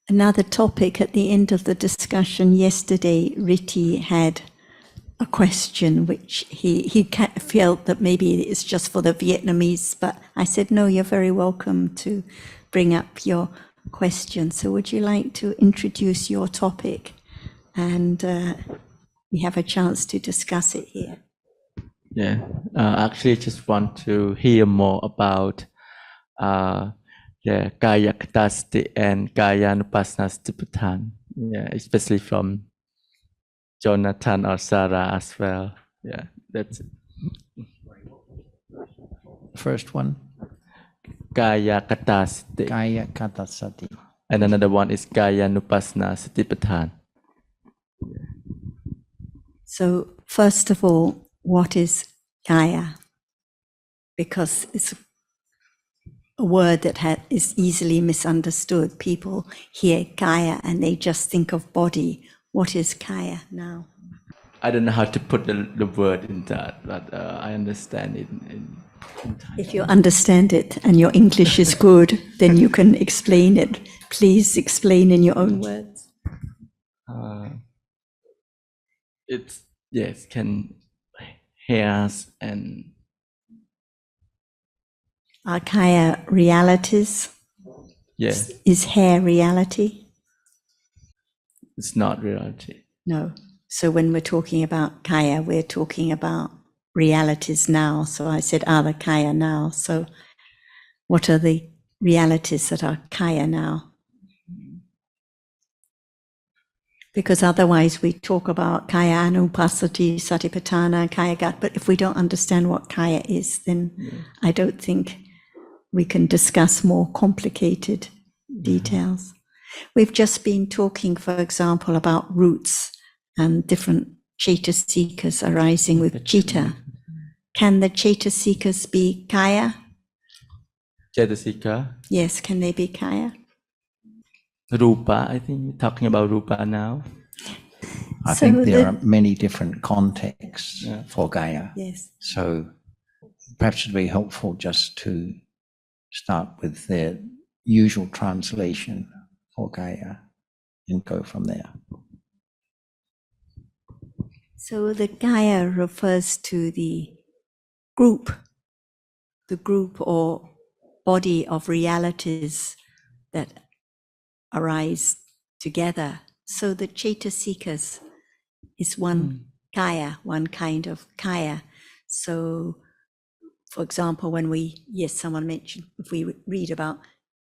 Another topic at the end of the discussion yesterday, Riti had a question which he felt that maybe it's just for the Vietnamese, but I said, no, you're very welcome to bring up your question. So would you like to introduce your topic? And we have a chance to discuss it here. Yeah, actually I just want to hear more about Kāyagatā-sati and Kāyānupassanā Satipaṭṭhāna. Yeah, especially from Jonathan or Sarah as well. Yeah, that's it. First one, Kāyagatā-sati. Kāyagatā-sati. And another one is Kāyānupassanā Satipaṭṭhāna. So first of all, what is Kaya? Because it's a word that is easily misunderstood. People hear Kaya and they just think of body. What is Kaya now? I don't know how to put the word in that, but I understand it in Thai. If you understand it and your English is good, then you can explain it. Please explain in your own words. Can hairs and Are Kaya realities? yes, Is hair reality? it's not reality. No. So when we're talking about Kaya, we're talking about realities now. So I said, are the Kaya now? So what are the realities that are Kaya now? Because otherwise we talk about Kāyānupassanā, Satipaṭṭhāna, Kāyagatā, but if we don't understand what Kaya is, then I don't think we can discuss more complicated details. We've just been talking, for example, about roots and different Chaitasikas arising with Citta. Can the Chaitasikas be Kaya? Cetasika, Yes, can they be Kaya? Rupa, I think we're talking about Rupa now. I think there are many different contexts for Kaya. Yes. So perhaps it'd be helpful just to start with their usual translation for Kaya and go from there. So the Kaya refers to the group or body of realities that arise together. So the Chaitasikas is one Kaya, one kind of Kaya. So, for example, someone mentioned, if we read about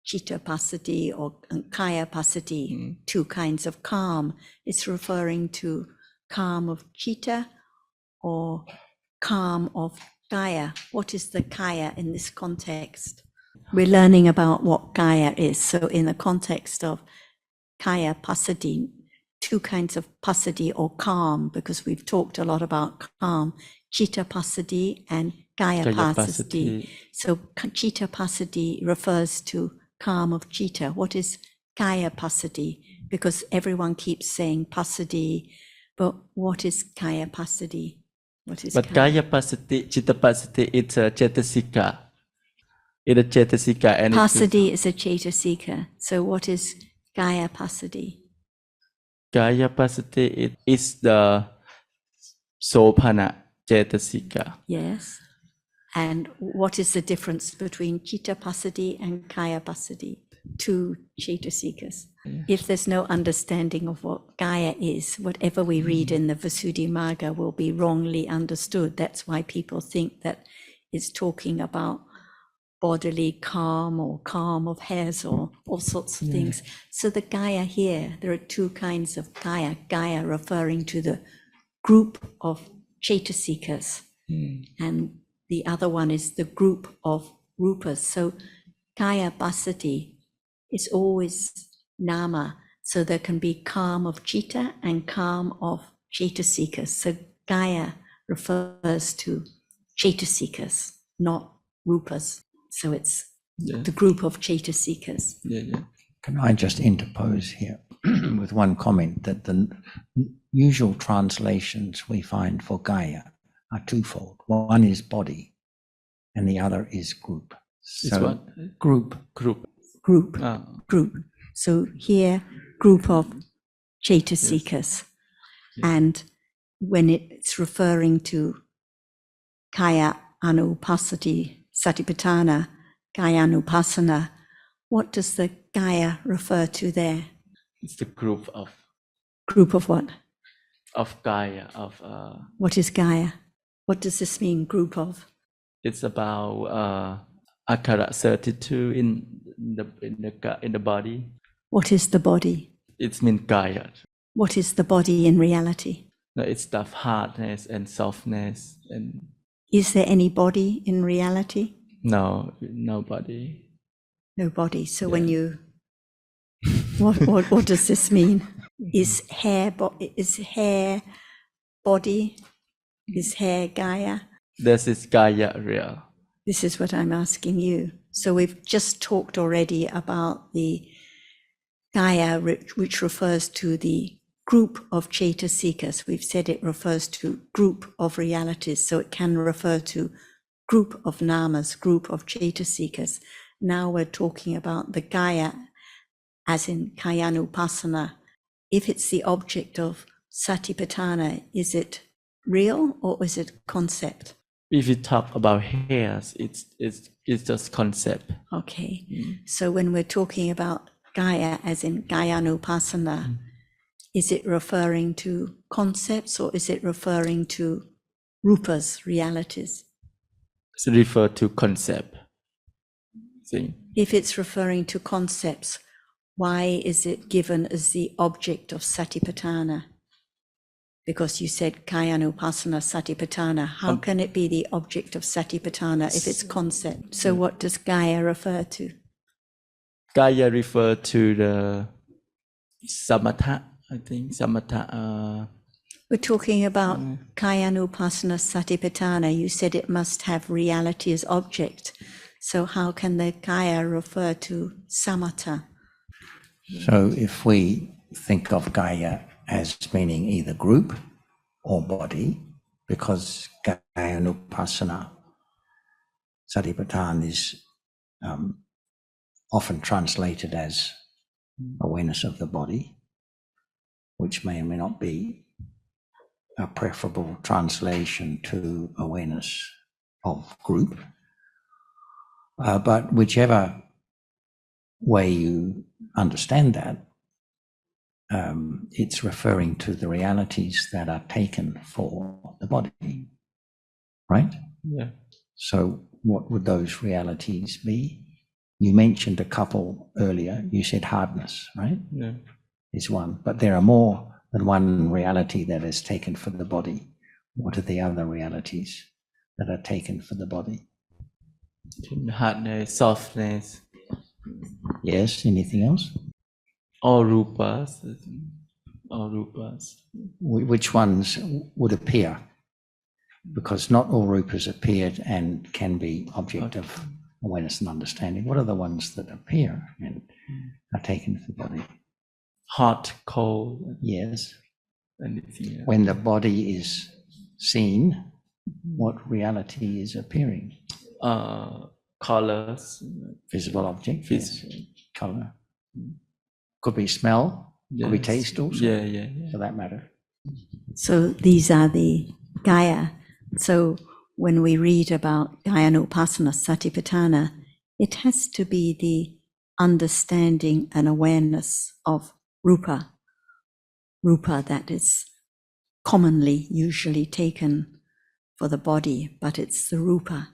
Citta-passati or Kāya-passati, two kinds of calm, it's referring to calm of Citta or calm of Kaya. What is the Kaya in this context? We're learning about what Kaya is. So in the context of Kāya-passati, two kinds of passati or calm, because we've talked a lot about calm, Citta-passati and Kāya-passati. So Citta-passati refers to calm of Citta. What is Kāya-passati? Because everyone keeps saying passati, but what is Kāya-passati? But Kāya-passati, Citta-passati, it's a Cetasika. It's a Cetasika. And Passati is a Chaitasika. So what is Kāya-passati? Kāya-passati, it is the Sopana Cetasika. Yes. And what is the difference between Citta-passati and Kāya-passati? Two Chaitasikas. Yeah. If there's no understanding of what Kaya is, whatever we read in the Visuddhimagga will be wrongly understood. That's why people think that it's talking about bodily calm or calm of hairs or all sorts of things. So the Kaya here, there are two kinds of Kaya. Kaya referring to the group of Chaitasikas, and the other one is the group of Rupas. So Kāya-passati is always nama, so there can be calm of Citta and calm of Chaitasikas. So Kaya refers to Chaitasikas, not Rupas. So it's the group of Chaitasikas. Can I just interpose here with one comment that the usual translations we find for Kaya are twofold. One is body and the other is group. So what? Group. Group. So here, group of Chaitasikas. And when it's referring to Kāyānupassaṭi, Satipaṭṭhāna, Kāyānupassanā, what does the Kaya refer to there? It's the group of what? Of Kaya, What is Kaya? What does this mean, group of? it's about Akara-32 in the body. What is the body? It's mean Kaya. What is the body in reality? No, it's the hardness and softness and Is there any body in reality? no body. No body. So when you, what does this mean? Is hair body? Is hair Kaya? This is Kaya real. This is what I'm asking you. So we've just talked already about the Kaya, which refers to the group of Chaitasikas. We've said it refers to group of realities, so it can refer to group of namas, group of Chaitasikas. Now we're talking about the Kaya, as in Kāyānupassanā. If it's the object of Satipaṭṭhāna, is it real or is it concept? If you talk about hairs, it's just concept. Okay, so when we're talking about Kaya, as in Kāyānupassanā, is it referring to concepts or is it referring to rupas, realities? It's refer to concept. See? If it's referring to concepts, why is it given as the object of Satipaṭṭhāna? Because you said Kāyānupassanā Satipaṭṭhāna. How can it be the object of Satipaṭṭhāna if it's concept? So what does Kaya refer to? Kaya refer to the samatha, I think. Samatha. We're talking about Kāyānupassanā Satipaṭṭhāna. You said it must have reality as object. So how can the Kaya refer to samatha? So if we think of Kaya as meaning either group or body, because Kāyānupassanā Satipaṭṭhāna is often translated as awareness of the body, which may or may not be a preferable translation to awareness of group. But whichever way you understand that, it's referring to the realities that are taken for the body, right? Yeah. So what would those realities be? You mentioned a couple earlier. You said hardness, right? Yeah. Is one, but there are more than one reality that is taken for the body. What are the other realities that are taken for the body? Hardness, softness. Yes, anything else? All rupas. Which ones would appear? Because not all rupas appeared and can be object of awareness and understanding. What are the ones that appear and are taken for the body? Hot, cold. Yes. Anything else. When the body is seen, what reality is appearing? Colors. Visible object. Yes. Color. Could be smell. Yes. Could be taste also. Yeah. For that matter. So these are the Kaya. So when we read about Kāyānupassanā Satipaṭṭhāna, it has to be the understanding and awareness of rupa that is commonly, usually taken for the body, but it's the rupa.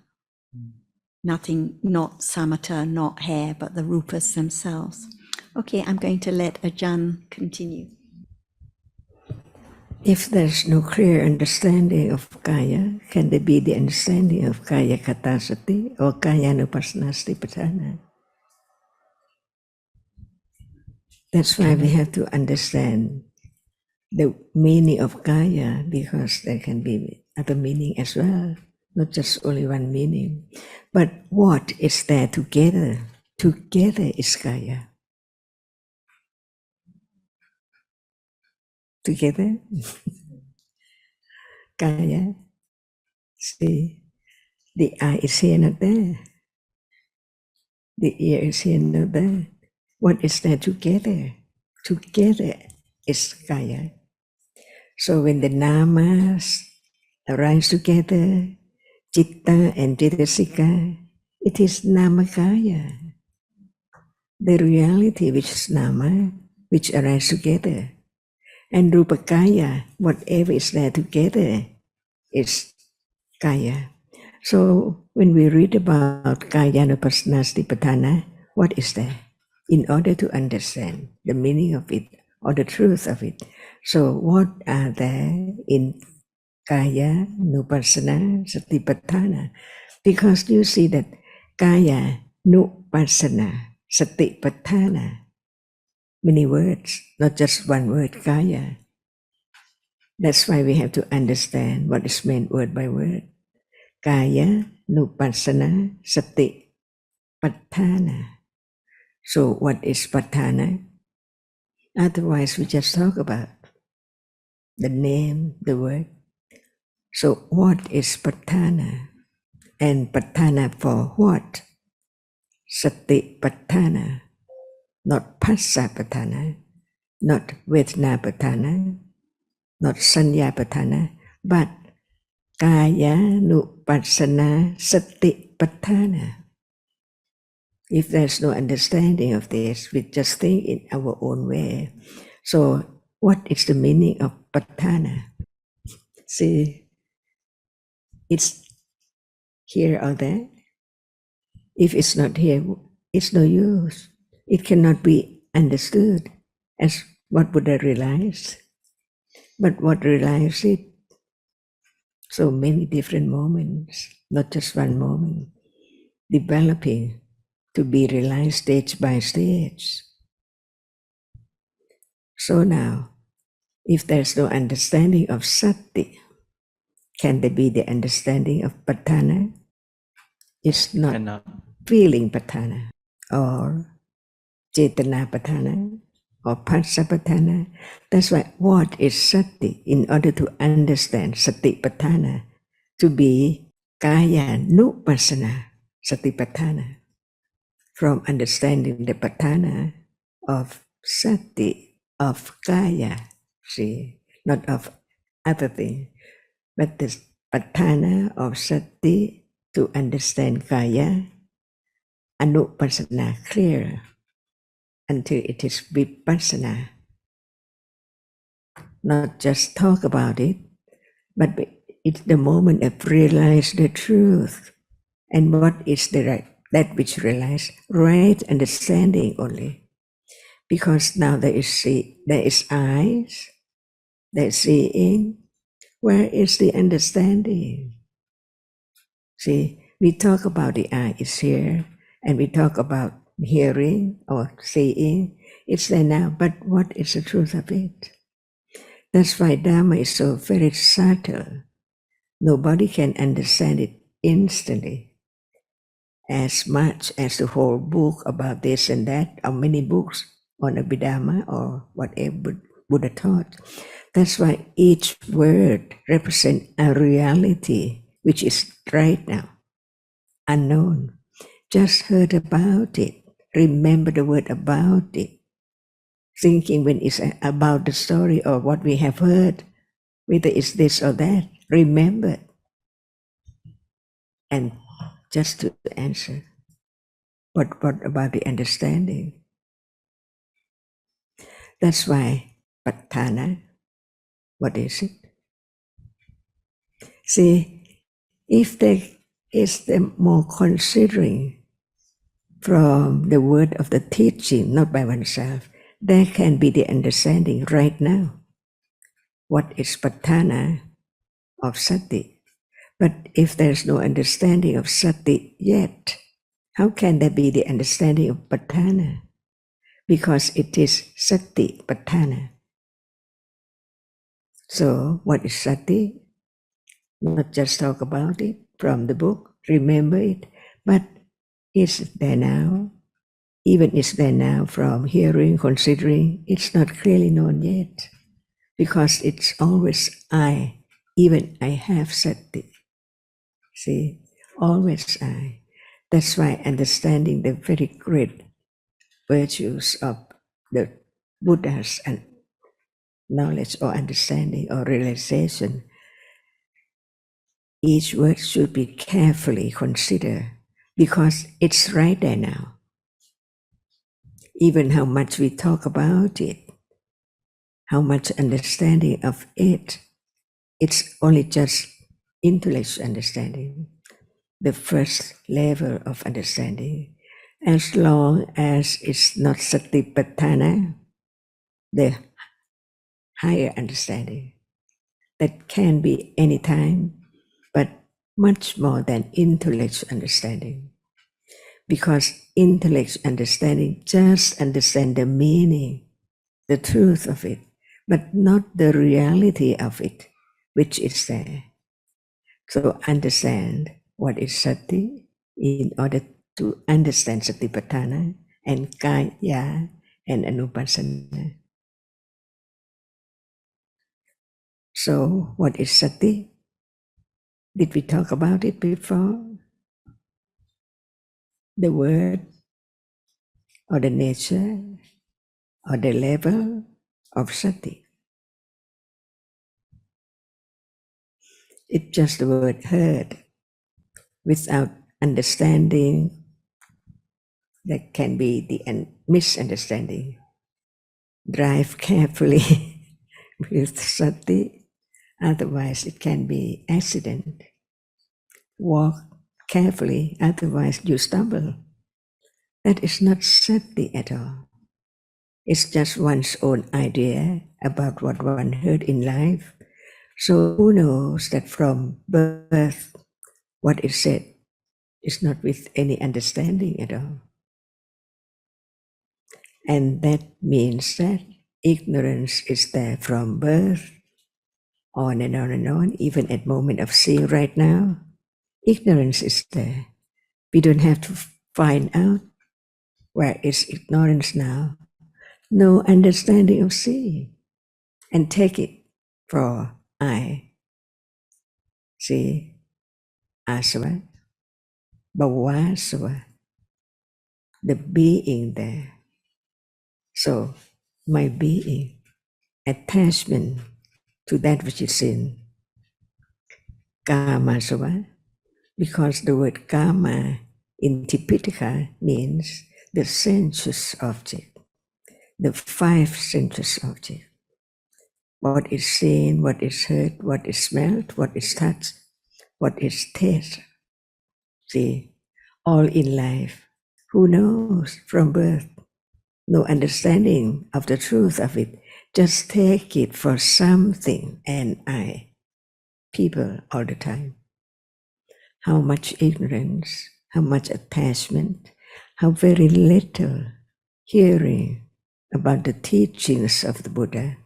Nothing, not samatha, not hair, but the rupas themselves. Okay, I'm going to let Ajahn continue. If there's no clear understanding of Kaya, can there be the understanding of Kāyagatā-sati or Kāyānupassanā Satipaṭṭhāna? That's why we have to understand the meaning of Kaya, because there can be other meaning as well, not just only one meaning. But what is there together? Together is Kaya. Together, Kaya. See, the eye is here, not there. The ear is here, not there. what is there together? Together is Kaya. So when the namas arise together, Citta and Cetasika, it is Namakaya. The reality which is Nama, which arise together. And Rupakaya, whatever is there together, is Kaya. So when we read about Kāyānupassanā Satipaṭṭhāna, what is there? In order to understand the meaning of it or the truth of it. So what are there in Kāyānupassanā Satipaṭṭhāna? Because you see that Kāyānupassanā Satipaṭṭhāna, many words, not just one word, Kaya. That's why we have to understand what is meant word by word. Kāyānupassanā Satipaṭṭhāna. So what is Paṭṭhāna? Otherwise we just talk about the name, the word. So what is Paṭṭhāna? And Paṭṭhāna for what? Satipaṭṭhāna. Not Passapaṭṭhāna, not Vedanapaṭṭhāna, not Saññāpaṭṭhāna, but Kāyānupassanā Satipaṭṭhāna. If there's no understanding of this, we just think in our own way. So what is the meaning of Paṭṭhāna? See, it's here or there. If it's not here, it's no use. It cannot be understood as what Buddha realized. But what realized it? So many different moments, not just one moment, developing to be realized stage by stage. So now, if there's no understanding of sati, can there be the understanding of Paṭṭhāna? It's not feeling Paṭṭhāna or Cetanapaṭṭhāna or Passapaṭṭhāna. That's why what is sati? In order to understand Satipaṭṭhāna, to be Kāyānupassanā Satipaṭṭhāna, from understanding the Paṭṭhāna of sati, of Kaya, see, not of other thing, but the Paṭṭhāna of sati to understand Kaya, Anupassana clear, until it is vipassana. Not just talk about it, but it's the moment of realize the truth. And what is the right, that which realize right understanding only. Because now there is eyes, there is seeing. Where is the understanding? See, we talk about the eye is here, and we talk about hearing or seeing. It's there now, but what is the truth of it? That's why Dhamma is so very subtle. Nobody can understand it instantly. As much as the whole book about this and that, or many books on Abhidhamma or whatever Buddha taught. That's why each word represents a reality which is right now, unknown. Just heard about it. Remember the word about it. Thinking when it's about the story or what we have heard, whether it's this or that, remember. And just to answer, what about the understanding? That's why Paṭṭhāna, what is it? See, if there is the more considering from the word of the teaching, not by oneself, there can be the understanding right now. What is Paṭṭhāna of sati? But if there's no understanding of sati yet, how can there be the understanding of Paṭṭhāna? Because it is Satipaṭṭhāna. So what is sati? Not just talk about it from the book, remember it, but is it there now? Even is there now from hearing, considering, it's not clearly known yet. Because it's always I, even I have sati. See, always I. That's why understanding the very great virtues of the Buddha's and knowledge or understanding or realization, each word should be carefully considered because it's right there now. Even how much we talk about it, how much understanding of it, it's only just intellectual understanding, the first level of understanding. As long as it's not Satipaṭṭhāna, the higher understanding, that can be any time, but much more than intellectual understanding. Because intellectual understanding just understand the meaning, the truth of it, but not the reality of it, which is there. So understand what is sati in order to understand Satipaṭṭhāna and Kāya and Anupassana. So what is sati? Did we talk about it before? The word or the nature or the level of sati. It's just the word heard without understanding. That can be the misunderstanding. Drive carefully with sati, otherwise it can be accident. Walk carefully, otherwise you stumble. That is not sati at all. It's just one's own idea about what one heard in life. So who knows that from birth, what is said is not with any understanding at all. And that means that ignorance is there from birth, on and on and on, even at moment of seeing right now. Ignorance is there. We don't have to find out where is ignorance now. No understanding of seeing, and take it for I. See, asava, bhavasava, the being there. So my being, attachment to that which is in kamasava, because the word kama in Tipitaka means the sensuous object, the five sensuous objects. What is seen, what is heard, what is smelled, what is touched, what is taste. See, all in life. Who knows from birth? No understanding of the truth of it. Just take it for something and I. People all the time. How much ignorance, how much attachment, how very little hearing about the teachings of the Buddha.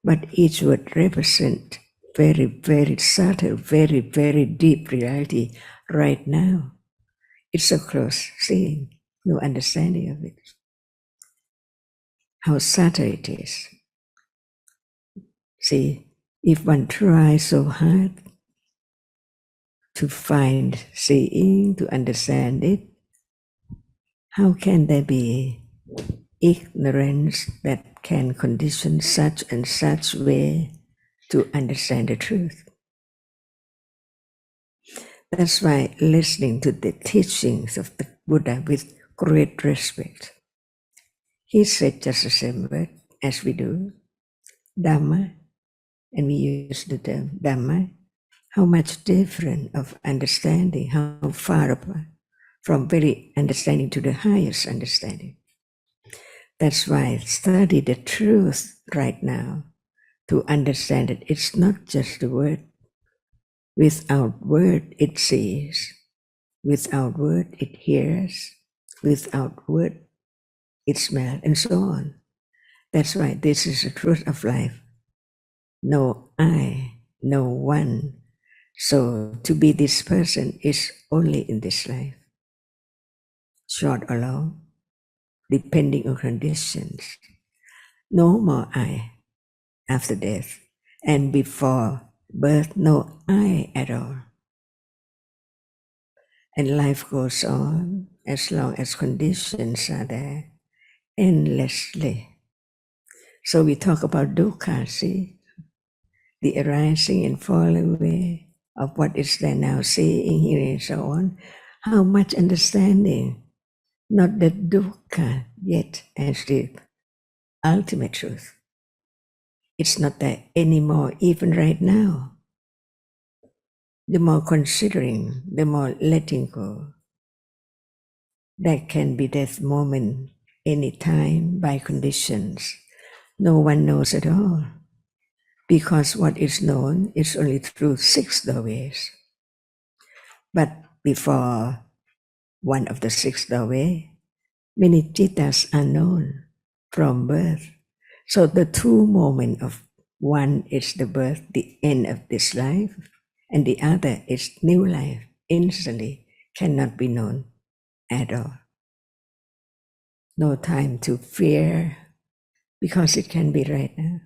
But each word represents very, very subtle, very, very deep reality right now. It's so close, seeing, no understanding of it. How subtle it is. See, if one tries so hard to find seeing, to understand it, how can there be ignorance that can condition such and such way to understand the truth? That's why listening to the teachings of the Buddha with great respect. He said just the same word as we do, Dhamma, and we use the term Dhamma. How much different of understanding, how far apart from very understanding to the highest understanding. That's why study the truth right now to understand it. It's not just the word. Without word it sees, without word it hears, without word it smells, and so on. That's why this is the truth of life. No I, no one. So to be this person is only in this life. Short or long, depending on conditions. No more I after death, and before birth, no I at all. And life goes on as long as conditions are there. endlessly. So we talk about dukkha, see, the arising and falling away of what is there now, seeing, hearing, and so on. How much understanding, not that dukkha yet as the ultimate truth. It's not there anymore, even right now. The more considering, the more letting go. There can be that moment anytime by conditions. No one knows at all. Because what is known is only through 6 doorways. But before one of the 6 doorways, many cittas are known from birth. So the true moment of one is the birth, the end of this life, and the other is new life, instantly cannot be known at all. No time to fear, because it can be right now.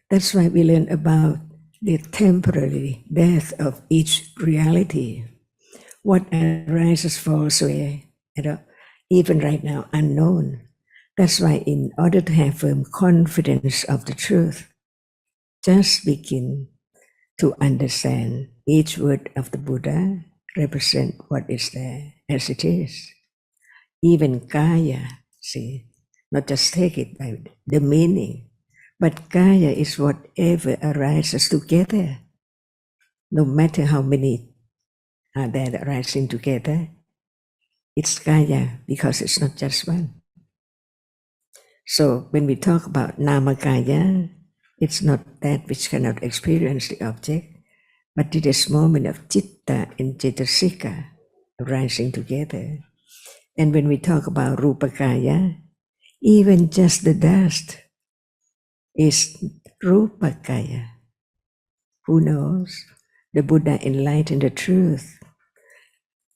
That's why we learn about the temporary death of each reality. What arises falls away, even right now, unknown. That's why in order to have firm confidence of the truth, just begin to understand each word of the Buddha represent what is there as it is. Even Kaya, see, not just take it by the meaning, but Kaya is whatever arises together. No matter how many are there that rising together, it's Kaya because it's not just one. So when we talk about Namakaya, it's not that which cannot experience the object, but it is moment of Citta and Cetasika rising together. And when we talk about Rupakaya, even just the dust is Rupakaya. Who knows? The Buddha enlightened the truth.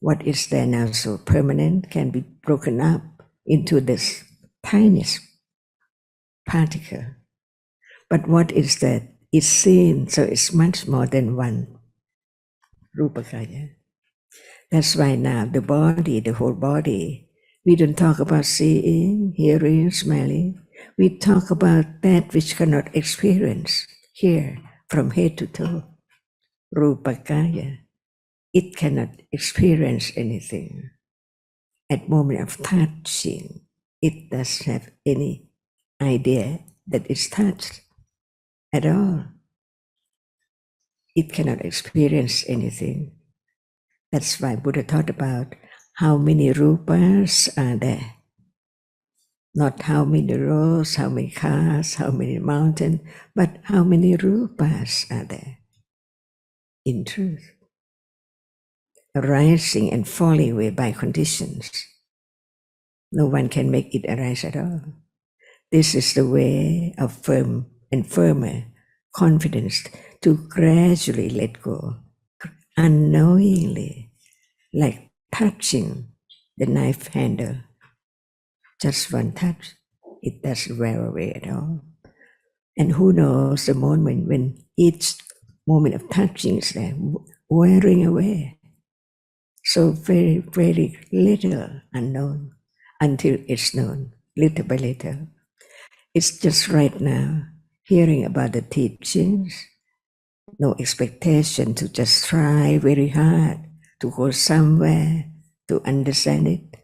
What is there now so permanent can be broken up into this tiniest particle. But what is that? It's seen, so it's much more than one. Rupakaya. That's why now the body, the whole body, we don't talk about seeing, hearing, smelling. We talk about that which cannot experience here from head to toe. Rupakaya. It cannot experience anything. At moment of touching, it doesn't have any idea that it's touched at all. It cannot experience anything. That's why Buddha taught about how many rupas are there. Not how many roads, how many cars, how many mountains, but how many rupas are there in truth. Arising and falling away by conditions. No one can make it arise at all. This is the way of firm and firmer confidence to gradually let go, unknowingly, like touching the knife handle. Just one touch, it doesn't wear away at all. And who knows the moment when each moment of touching is there, wearing away. So very, very little unknown until it's known, little by little. It's just right now, hearing about the teachings, no expectation to just try very hard to go somewhere to understand it.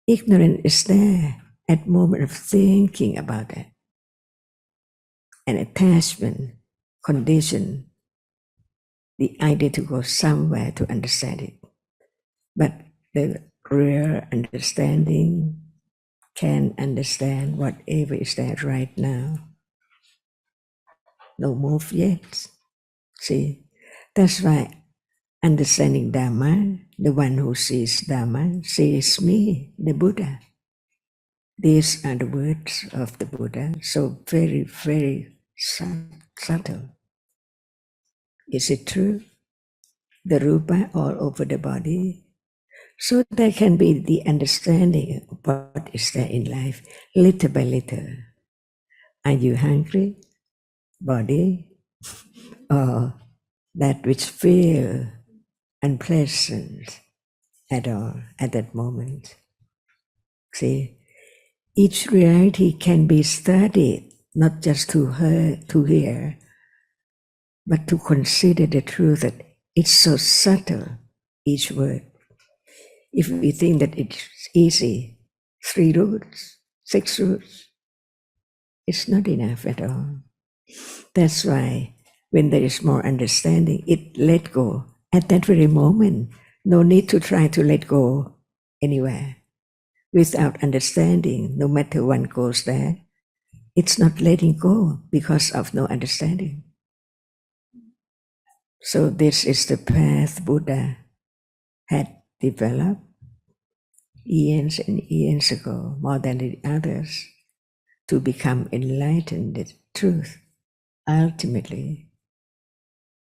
Ignorance is there at moment of thinking about it. An attachment, condition, the idea to go somewhere to understand it. But the real understanding can understand whatever is there right now. No move yet. See, that's why understanding Dhamma, the one who sees Dhamma, sees me, the Buddha. These are the words of the Buddha, so very, very subtle. Is it true? The rupa all over the body. So there can be the understanding of what is there in life, little by little. Are you hungry, body, or that which feel unpleasant at all at that moment? See, each reality can be studied, not just to hear, but to consider the truth that it's so subtle, each word. If we think that it's easy, 3 roots, 6 roots, it's not enough at all. That's why when there is more understanding, it let go. At that very moment, no need to try to let go anywhere. Without understanding, no matter one goes there, it's not letting go because of no understanding. So this is the path Buddha had developed eons and eons ago, more than the others, to become enlightened with truth. Ultimately,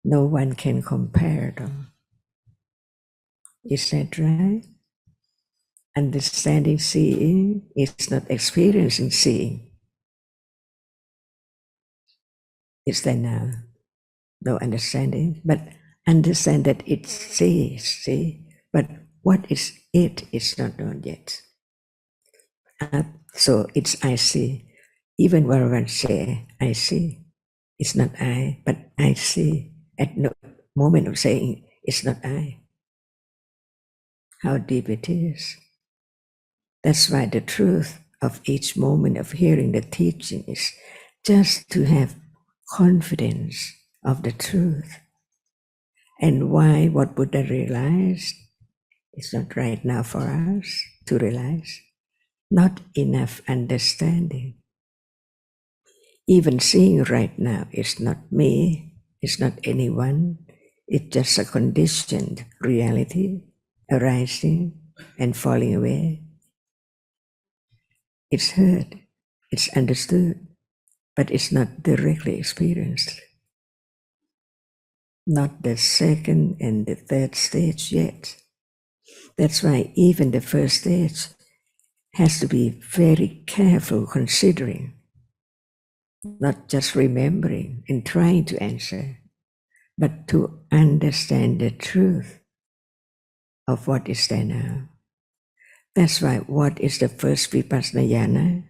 no one can compare them. Is that right? Understanding seeing is not experiencing seeing. Is there now? No understanding, but understand that it sees, see? But what is it is not known yet. So it's I see. Even when one say, I see, it's not I, but I see. At no moment of saying, it's not I. How deep it is. That's why the truth of each moment of hearing the teaching is just to have confidence of the truth. And why what Buddha realized is not right now for us to realize. Not enough understanding. Even seeing right now is not me, it's not anyone, it's just a conditioned reality arising and falling away. It's heard, it's understood, but it's not directly experienced. Not the second and the third stage yet. That's why even the first stage has to be very careful considering, not just remembering and trying to answer, but to understand the truth of what is there now. That's why what is the first vipassana jhana?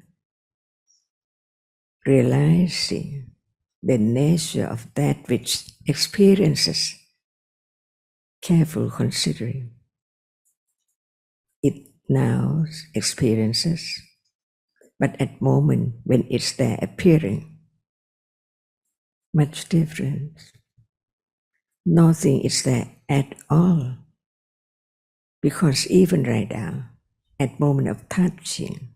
Realizing the nature of that which experiences, careful considering. It now experiences, but at moment when it's there appearing, much difference. Nothing is there at all. Because even right now, at moment of touching,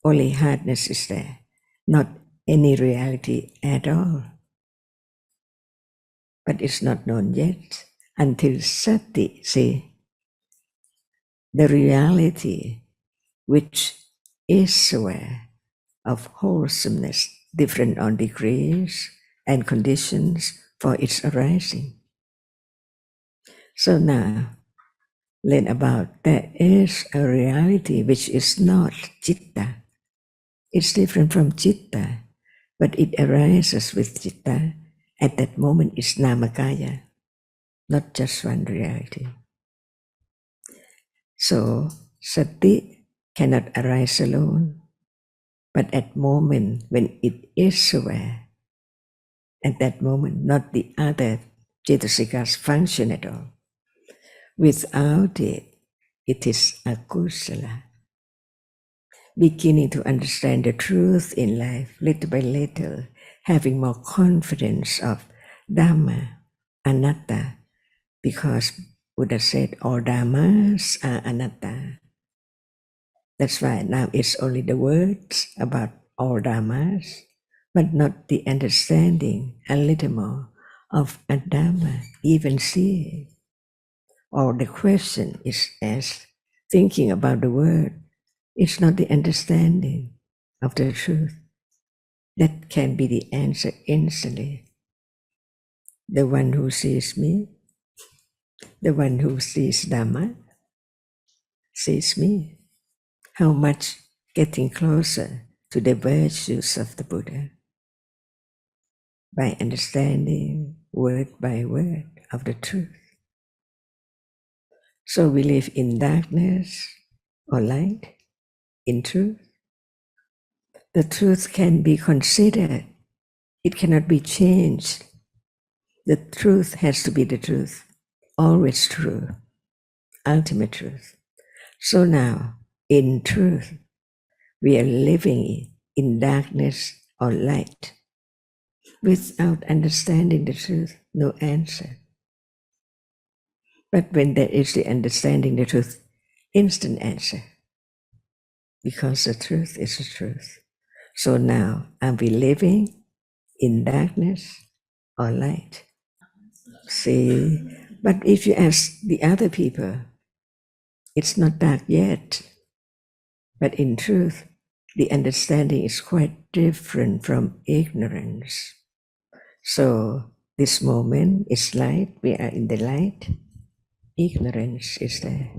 only hardness is there, not any reality at all. But it's not known yet until sati, see, the reality which is aware of wholesomeness, different on degrees and conditions for its arising. So now, learn about there is a reality which is not citta. It's different from citta, but it arises with citta. At that moment, it's namakaya, not just one reality. So sati cannot arise alone, but at moment when it is aware, at that moment, not the other cetasikas function at all. Without it, it is akusala. Beginning to understand the truth in life, little by little, having more confidence of Dhamma, anatta, because Buddha said all Dhammas are anatta. That's why now it's only the words about all Dhammas, but not the understanding a little more of a Dhamma, even seeing. Or the question is asked, thinking about the word, it's not the understanding of the truth. That can be the answer instantly. The one who sees me, the one who sees Dhamma, sees me. How much getting closer to the virtues of the Buddha by understanding word by word of the truth. So we live in darkness or light, in truth. The truth can be considered. It cannot be changed. The truth has to be the truth, always true, ultimate truth. So now, in truth, we are living in darkness or light. Without understanding the truth, no answer. But when there is the understanding the truth, instant answer. Because the truth is the truth. So now, are we living in darkness or light? See, but if you ask the other people, it's not dark yet. But in truth, the understanding is quite different from ignorance. So this moment is light, we are in the light, ignorance is there.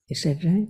Is that right?